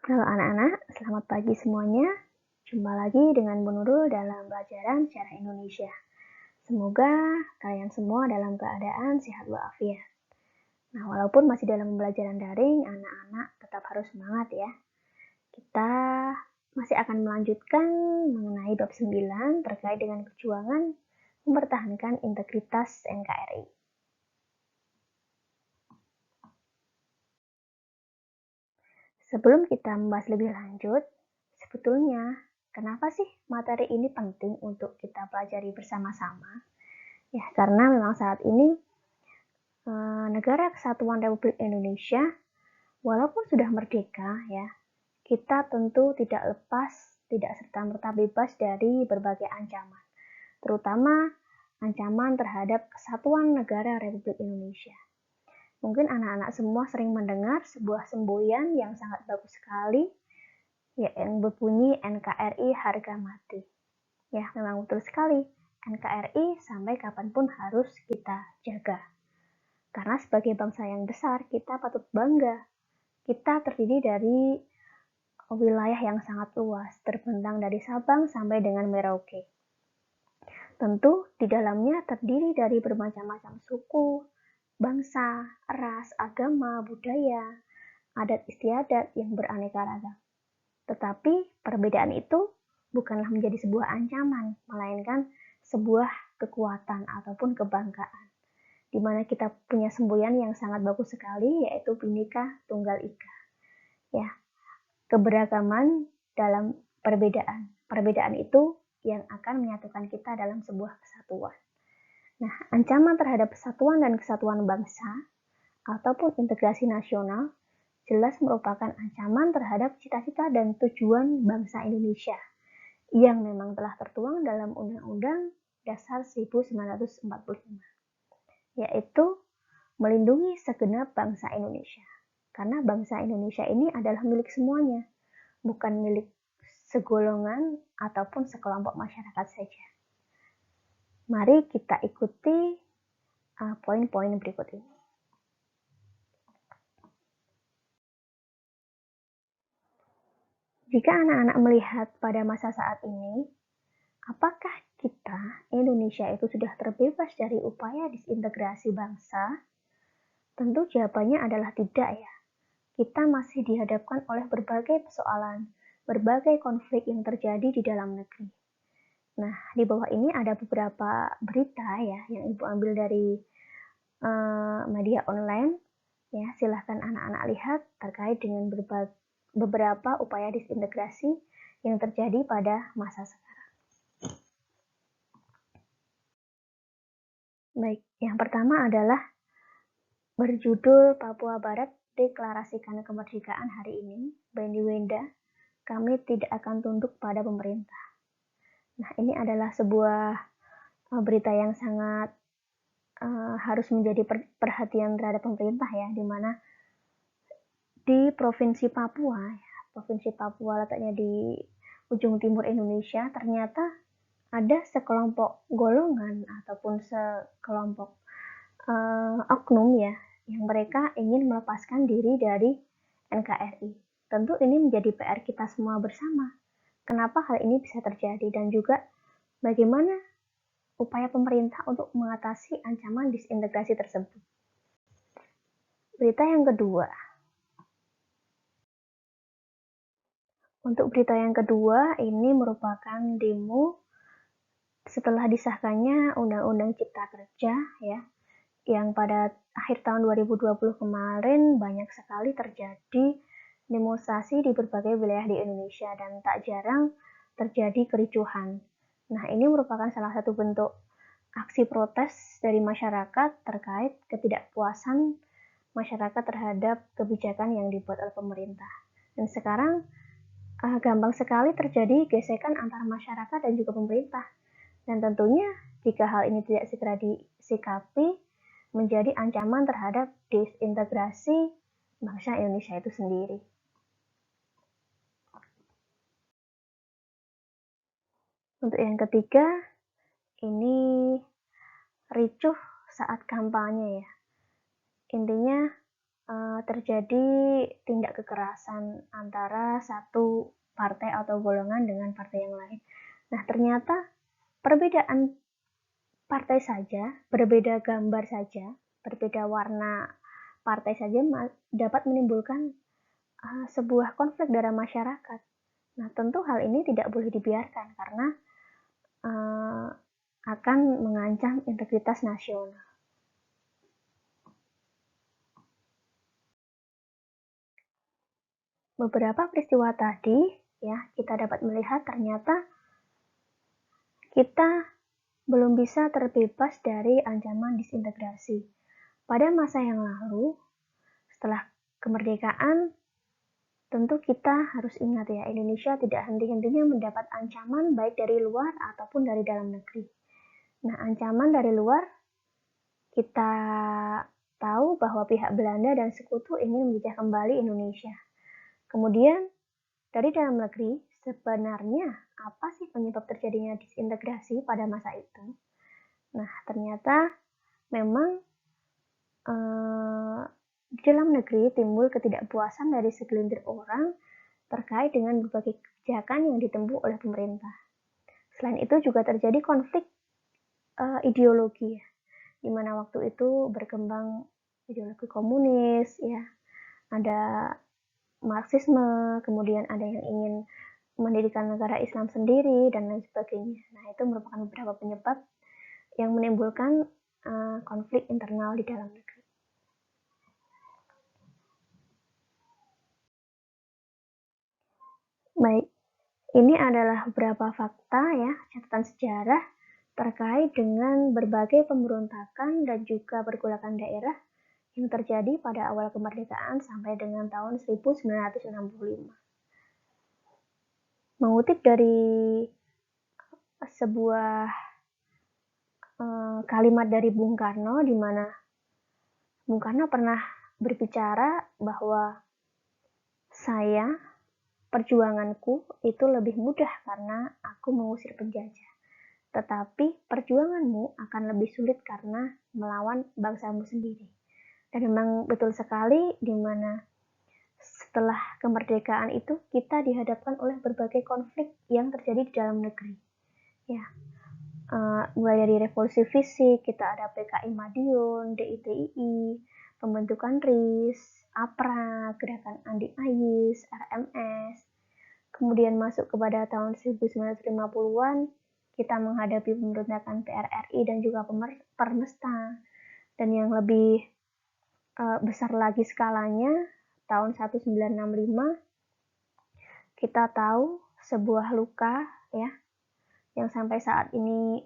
Halo anak-anak, selamat pagi semuanya. Jumpa lagi dengan Bu Nurul dalam pelajaran sejarah Indonesia. Semoga kalian semua dalam keadaan sehat walafiat. Nah, walaupun masih dalam pembelajaran daring, anak-anak tetap harus semangat ya. Kita masih akan melanjutkan mengenai bab 9 terkait dengan perjuangan mempertahankan integritas NKRI. Sebelum kita membahas lebih lanjut, sebetulnya kenapa sih materi ini penting untuk kita pelajari bersama-sama? Ya, karena memang saat ini Negara Kesatuan Republik Indonesia, walaupun sudah merdeka, ya, kita tentu tidak serta-merta bebas dari berbagai ancaman, terutama ancaman terhadap Kesatuan Negara Republik Indonesia. Mungkin anak-anak semua sering mendengar sebuah semboyan yang sangat bagus sekali, ya, yang berbunyi NKRI harga mati. Ya, memang betul sekali. NKRI sampai kapanpun harus kita jaga. Karena sebagai bangsa yang besar, kita patut bangga. Kita terdiri dari wilayah yang sangat luas, terbentang dari Sabang sampai dengan Merauke. Tentu di dalamnya terdiri dari bermacam-macam suku, bangsa, ras, agama, budaya, adat istiadat yang beraneka ragam. Tetapi perbedaan itu bukanlah menjadi sebuah ancaman, melainkan sebuah kekuatan ataupun kebanggaan, di mana kita punya semboyan yang sangat bagus sekali, yaitu Bhinneka Tunggal Ika. Ya, keberagaman dalam perbedaan. Perbedaan itu yang akan menyatukan kita dalam sebuah kesatuan. Nah, ancaman terhadap persatuan dan kesatuan bangsa ataupun integrasi nasional jelas merupakan ancaman terhadap cita-cita dan tujuan bangsa Indonesia yang memang telah tertuang dalam Undang-Undang Dasar 1945, yaitu melindungi segenap bangsa Indonesia. Karena bangsa Indonesia ini adalah milik semuanya, bukan milik segolongan ataupun sekelompok masyarakat saja. Mari kita ikuti poin-poin berikut ini. Jika anak-anak melihat pada masa saat ini, apakah kita, Indonesia itu sudah terbebas dari upaya disintegrasi bangsa? Tentu jawabannya adalah tidak ya. Kita masih dihadapkan oleh berbagai persoalan, berbagai konflik yang terjadi di dalam negeri. Nah, di bawah ini ada beberapa berita ya yang Ibu ambil dari media online. Ya, silahkan anak-anak lihat terkait dengan beberapa upaya disintegrasi yang terjadi pada masa sekarang. Baik, yang pertama adalah berjudul Papua Barat deklarasikan kemerdekaan hari ini, Beni Wenda, kami tidak akan tunduk pada pemerintah. Nah, ini adalah sebuah berita yang sangat harus menjadi perhatian terhadap pemerintah ya, di mana di Provinsi Papua letaknya di ujung timur Indonesia, ternyata ada sekelompok golongan ataupun sekelompok oknum ya, yang mereka ingin melepaskan diri dari NKRI. Tentu ini menjadi PR kita semua bersama. Kenapa hal ini bisa terjadi dan juga bagaimana upaya pemerintah untuk mengatasi ancaman disintegrasi tersebut. Berita yang kedua. Untuk berita yang kedua, ini merupakan demo setelah disahkannya Undang-Undang Cipta Kerja ya, yang pada akhir tahun 2020 kemarin banyak sekali terjadi demonstrasi di berbagai wilayah di Indonesia dan tak jarang terjadi kericuhan. Nah, ini merupakan salah satu bentuk aksi protes dari masyarakat terkait ketidakpuasan masyarakat terhadap kebijakan yang dibuat oleh pemerintah. Dan sekarang gampang sekali terjadi gesekan antara masyarakat dan juga pemerintah. Dan tentunya jika hal ini tidak segera disikapi, menjadi ancaman terhadap disintegrasi bangsa Indonesia itu sendiri. Untuk yang ketiga, ini ricuh saat kampanye ya. Intinya terjadi tindak kekerasan antara satu partai atau golongan dengan partai yang lain. Nah, ternyata perbedaan partai saja, berbeda gambar saja, berbeda warna partai saja dapat menimbulkan sebuah konflik dalam masyarakat. Nah, tentu hal ini tidak boleh dibiarkan karena akan mengancam integritas nasional. Beberapa peristiwa tadi, ya, kita dapat melihat ternyata kita belum bisa terbebas dari ancaman disintegrasi. Pada masa yang lalu, setelah kemerdekaan, tentu kita harus ingat ya, Indonesia tidak henti-hentinya mendapat ancaman baik dari luar ataupun dari dalam negeri. Nah, ancaman dari luar, kita tahu bahwa pihak Belanda dan sekutu ingin menjajah kembali Indonesia. Kemudian, dari dalam negeri, sebenarnya apa sih penyebab terjadinya disintegrasi pada masa itu? Nah, ternyata memang di dalam negeri timbul ketidakpuasan dari segelintir orang terkait dengan berbagai kebijakan yang ditempuh oleh pemerintah. Selain itu juga terjadi konflik ideologi, ya, di mana waktu itu berkembang ideologi komunis, ya, ada Marxisme, kemudian ada yang ingin mendirikan negara Islam sendiri, dan lain sebagainya. Nah, itu merupakan beberapa penyebab yang menimbulkan konflik internal di dalam negeri. Baik, ini adalah beberapa fakta ya, catatan sejarah terkait dengan berbagai pemberontakan dan juga pergolakan daerah yang terjadi pada awal kemerdekaan sampai dengan tahun 1965. Mengutip dari sebuah kalimat dari Bung Karno, di mana Bung Karno pernah berbicara bahwa perjuanganku itu lebih mudah karena aku mengusir penjajah. Tetapi perjuanganmu akan lebih sulit karena melawan bangsamu sendiri. Dan memang betul sekali, di mana setelah kemerdekaan itu kita dihadapkan oleh berbagai konflik yang terjadi di dalam negeri. Ya, mulai dari revolusi fisik, kita ada PKI Madiun, DITII, pembentukan RIS, APRA, gerakan Andi Ayis, RMS. Kemudian masuk kepada tahun 1950-an, kita menghadapi pemberontakan PRRI dan juga Permesta. Dan yang lebih besar lagi skalanya, tahun 1965, kita tahu sebuah luka ya yang sampai saat ini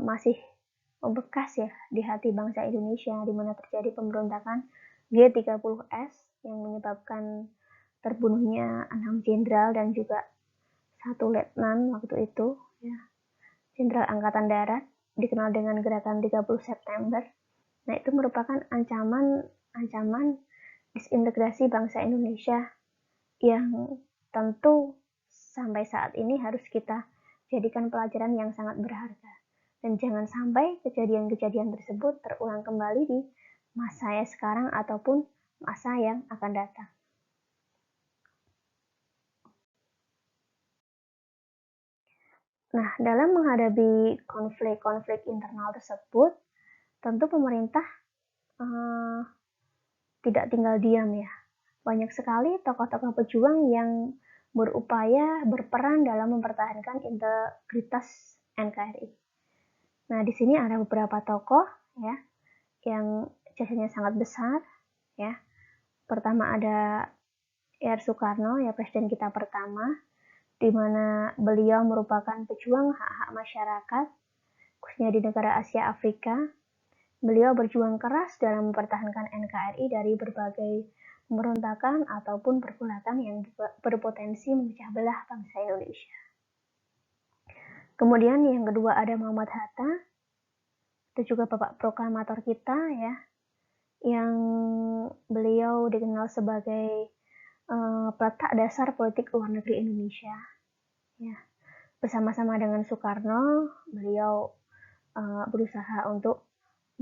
masih membekas ya di hati bangsa Indonesia, di mana terjadi pemberontakan G30S yang menyebabkan terbunuhnya 6 jenderal dan juga 1 letnan waktu itu, ya, Jenderal Angkatan Darat, dikenal dengan gerakan 30 September. Nah, itu merupakan ancaman disintegrasi bangsa Indonesia yang tentu sampai saat ini harus kita jadikan pelajaran yang sangat berharga. Dan jangan sampai kejadian-kejadian tersebut terulang kembali di masa yang sekarang ataupun masa yang akan datang. Nah, dalam menghadapi konflik-konflik internal tersebut, tentu pemerintah tidak tinggal diam ya. Banyak sekali tokoh-tokoh pejuang yang berupaya berperan dalam mempertahankan integritas NKRI. Nah, di sini ada beberapa tokoh ya yang jasanya sangat besar ya. Pertama ada R. Soekarno, ya, presiden kita pertama, di mana beliau merupakan pejuang hak-hak masyarakat, khususnya di negara Asia Afrika. Beliau berjuang keras dalam mempertahankan NKRI dari berbagai pemberontakan ataupun pergolakan yang berpotensi memecah belah bangsa Indonesia. Kemudian yang kedua ada Muhammad Hatta, itu juga bapak proklamator kita ya, yang beliau dikenal sebagai peletak dasar politik luar negeri Indonesia. Ya, bersama-sama dengan Soekarno, beliau berusaha untuk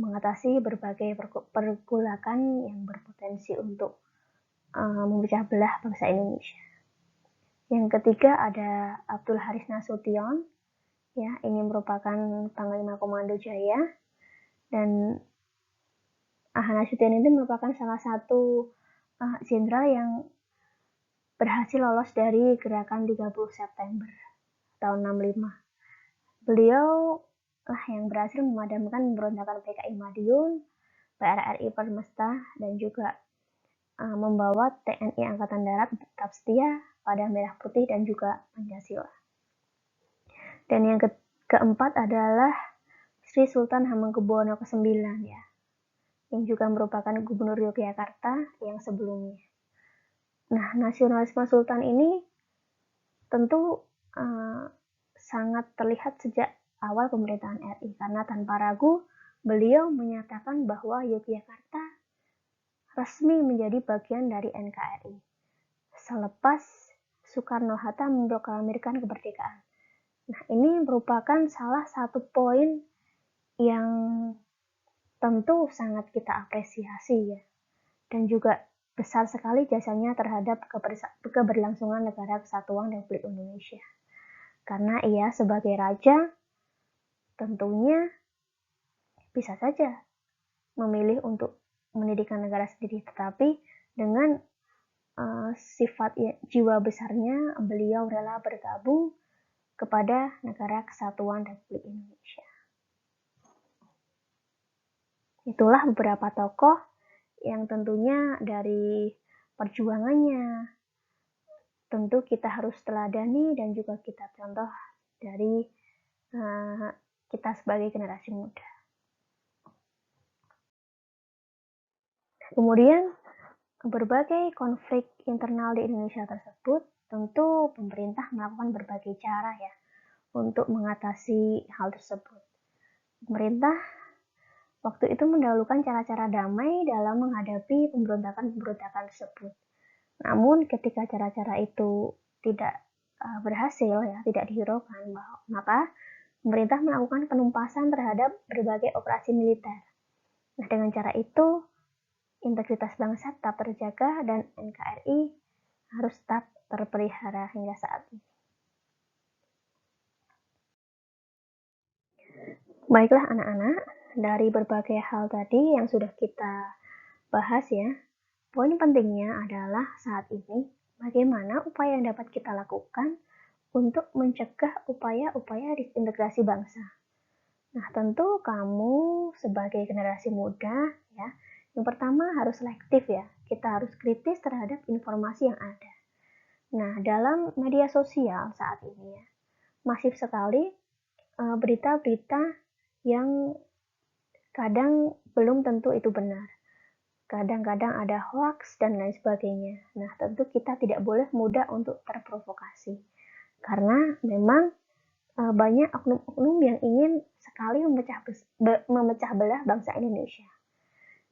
mengatasi berbagai pergolakan yang berpotensi untuk memecah belah bangsa Indonesia. Yang ketiga ada Abdul Haris Nasution, ya, ini merupakan Panglima Komando Jaya, dan Nasution itu merupakan salah satu jenderal yang berhasil lolos dari gerakan 30 September tahun 65. Beliau lah yang berhasil memadamkan pemberontakan PKI Madiun, PRRI Permesta, dan juga membawa TNI Angkatan Darat tetap setia pada Merah Putih dan juga Pancasila. Dan yang keempat adalah Sri Sultan Hamengkubuwono ke-9, ya, yang juga merupakan Gubernur Yogyakarta yang sebelumnya. Nah, nasionalisme Sultan ini tentu sangat terlihat sejak awal pemerintahan RI, karena tanpa ragu beliau menyatakan bahwa Yogyakarta resmi menjadi bagian dari NKRI selepas Soekarno-Hatta memproklamirkan kemerdekaan. Nah, ini merupakan salah satu poin yang tentu sangat kita apresiasi, ya, dan juga besar sekali jasanya terhadap keberlangsungan Negara Kesatuan Republik Indonesia. Karena ia sebagai raja tentunya bisa saja memilih untuk mendirikan negara sendiri, tetapi dengan sifat jiwa besarnya beliau rela bergabung kepada Negara Kesatuan Republik Indonesia. Itulah beberapa tokoh yang tentunya dari perjuangannya tentu kita harus teladani dan juga kita contoh dari kita sebagai generasi muda. Kemudian berbagai konflik internal di Indonesia tersebut, tentu pemerintah melakukan berbagai cara, ya, untuk mengatasi hal tersebut. Pemerintah waktu itu mendahulukan cara-cara damai dalam menghadapi pemberontakan tersebut. Namun ketika cara-cara itu tidak berhasil, ya, tidak dihiraukan, maka pemerintah melakukan penumpasan terhadap berbagai operasi militer. Nah, dengan cara itu integritas bangsa tetap terjaga dan NKRI harus tetap terpelihara hingga saat ini. Baiklah anak-anak, dari berbagai hal tadi yang sudah kita bahas, ya, poin pentingnya adalah saat ini bagaimana upaya yang dapat kita lakukan untuk mencegah upaya-upaya disintegrasi bangsa. Nah, tentu kamu sebagai generasi muda, ya, yang pertama harus selektif, ya. Kita harus kritis terhadap informasi yang ada. Nah, dalam media sosial saat ini, ya, masif sekali berita-berita yang kadang belum tentu itu benar. Kadang-kadang ada hoax dan lain sebagainya. Nah, tentu kita tidak boleh mudah untuk terprovokasi. Karena memang banyak oknum-oknum yang ingin sekali memecah belah bangsa Indonesia.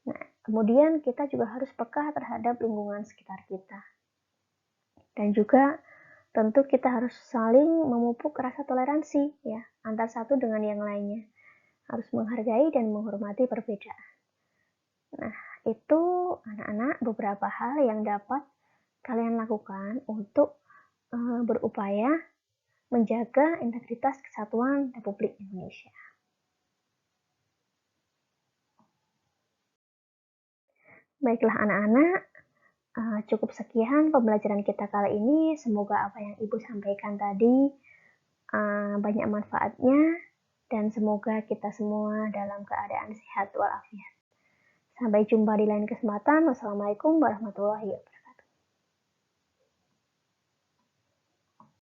Nah, kemudian kita juga harus peka terhadap lingkungan sekitar kita. Dan juga tentu kita harus saling memupuk rasa toleransi, ya, antar satu dengan yang lainnya. Harus menghargai dan menghormati perbedaan. Nah, itu anak-anak beberapa hal yang dapat kalian lakukan untuk berupaya menjaga integritas kesatuan Republik Indonesia. Baiklah anak-anak, cukup sekian pembelajaran kita kali ini. Semoga apa yang Ibu sampaikan tadi banyak manfaatnya dan semoga kita semua dalam keadaan sehat walafiat. Sampai jumpa di lain kesempatan. Wassalamualaikum warahmatullahi wabarakatuh.